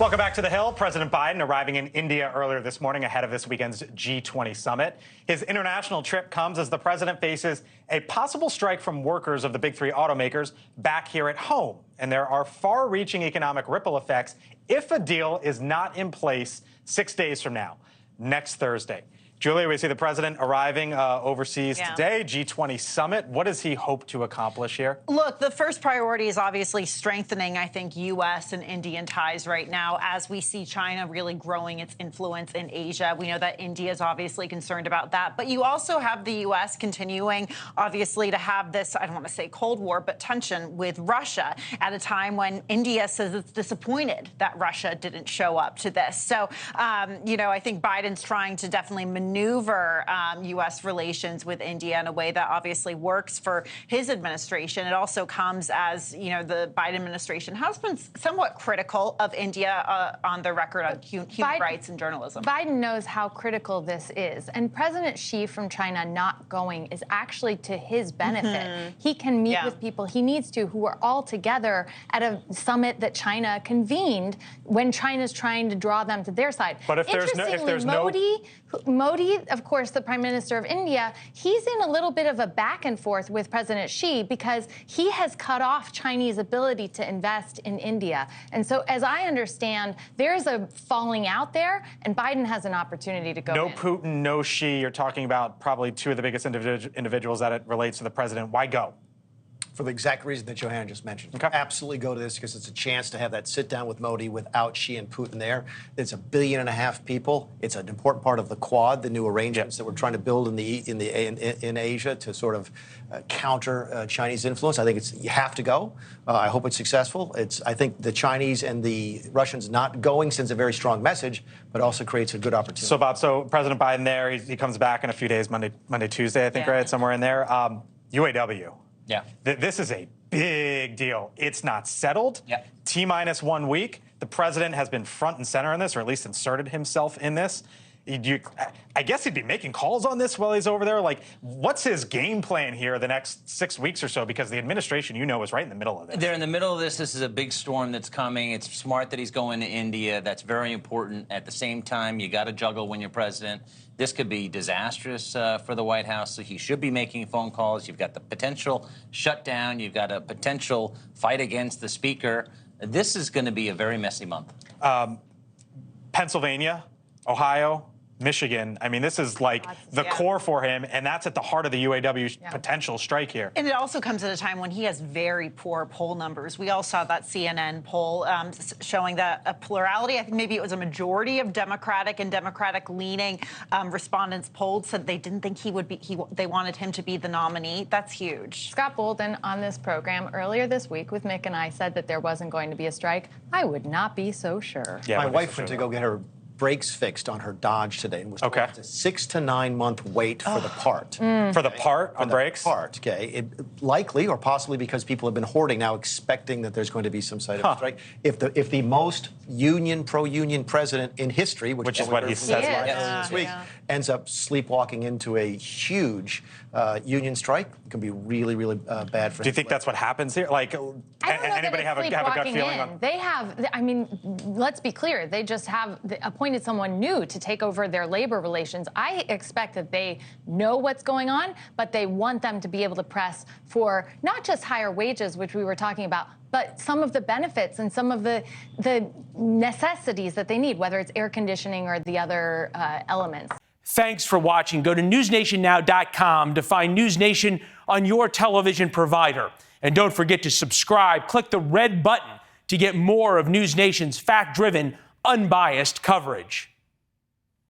Welcome back to The Hill. President Biden arriving in India earlier this morning ahead of this weekend's G20 Summit. His international trip comes as the president faces a possible strike from workers of the big three automakers back here at home. And there are far-reaching economic ripple effects if a deal is not in place 6 days from now, next Thursday. Julia, we see the president arriving overseas today, G20 Summit. What does he hope to accomplish here? Look, the first priority is obviously strengthening, I think, U.S. and Indian ties right now as we see China really growing its influence in Asia. We know that India is obviously concerned about that. But you also have the U.S. continuing, obviously, to have this, I don't want to say Cold War, but tension with Russia at a time when India says it's disappointed that Russia didn't show up to this. So, I think Biden's trying to definitely maneuver U.S. relations with India in a way that obviously works for his administration. It also comes as, the Biden administration has been somewhat critical of India on the record on human rights and journalism. Biden knows how critical this is. And President Xi from China not going is actually to his benefit. He can meet with people he needs to who are all together at a summit that China convened when China's trying to draw them to their side. But if there's Modi, of course, the Prime Minister of India, he's in a little bit of a back and forth with President Xi because he has cut off Chinese ability to invest in India. And so, as I understand, there's a falling out there, and Biden has an opportunity to go No in. Putin, no Xi. You're talking about probably two of the biggest individuals that it relates to the president. Why go? For the exact reason that Johanna just mentioned. Okay. Absolutely go to this because it's a chance to have that sit down with Modi without Xi and Putin there. It's 1.5 billion people. It's an important part of the Quad, the new arrangements that we're trying to build in Asia to sort of counter Chinese influence. I think you have to go. I hope it's successful. I think the Chinese and the Russians not going sends a very strong message, but also creates a good opportunity. So, Bob, President Biden there, he comes back in a few days, Monday, Tuesday, I think, right? Somewhere in there. UAW. Yeah. This is a big deal. It's not settled. Yeah. T-minus 1 week. The president has been front and center in this, or at least inserted himself in this. I guess he'd be making calls on this while he's over there. Like, what's his game plan here the next 6 weeks or so? Because the administration, is right in the middle of this. They're in the middle of this. This is a big storm that's coming. It's smart that he's going to India. That's very important. At the same time, you got to juggle when you're president. This could be disastrous for the White House. So he should be making phone calls. You've got the potential shutdown. You've got a potential fight against the speaker. This is going to be a very messy month. Pennsylvania, Ohio, Michigan. I mean, this is like the core for him, and that's at the heart of the UAW potential strike here. And it also comes at a time when he has very poor poll numbers. We all saw that CNN poll showing that a plurality, I think maybe it was a majority of Democratic and Democratic-leaning respondents polled said they didn't think he would be, they wanted him to be the nominee. That's huge. Scott Bolden on this program earlier this week with Mick and I said that there wasn't going to be a strike. I would not be so sure. My wife went to go get her brakes fixed on her Dodge today and was told it's a 6 to 9 month wait for the part. For the part on brakes? Part, likely or possibly because people have been hoarding now, expecting that there's going to be some side of a strike. If the most pro-union president in history, which is what he says this week, ends up sleepwalking into a huge union strike, it can be really, really bad for him. Do you think that's what happens here? Like, anybody have a gut feeling on? They have, I mean, let's be clear, they just have appointed someone new to take over their labor relations. I expect that they know what's going on, but they want them to be able to press for not just higher wages, which we were talking about, but some of the benefits and some of the necessities that they need, whether it's air conditioning or the other elements. Thanks for watching. Go to newsnationnow.com to find NewsNation on your television provider. And don't forget to subscribe. Click the red button to get more of NewsNation's fact-driven, unbiased coverage.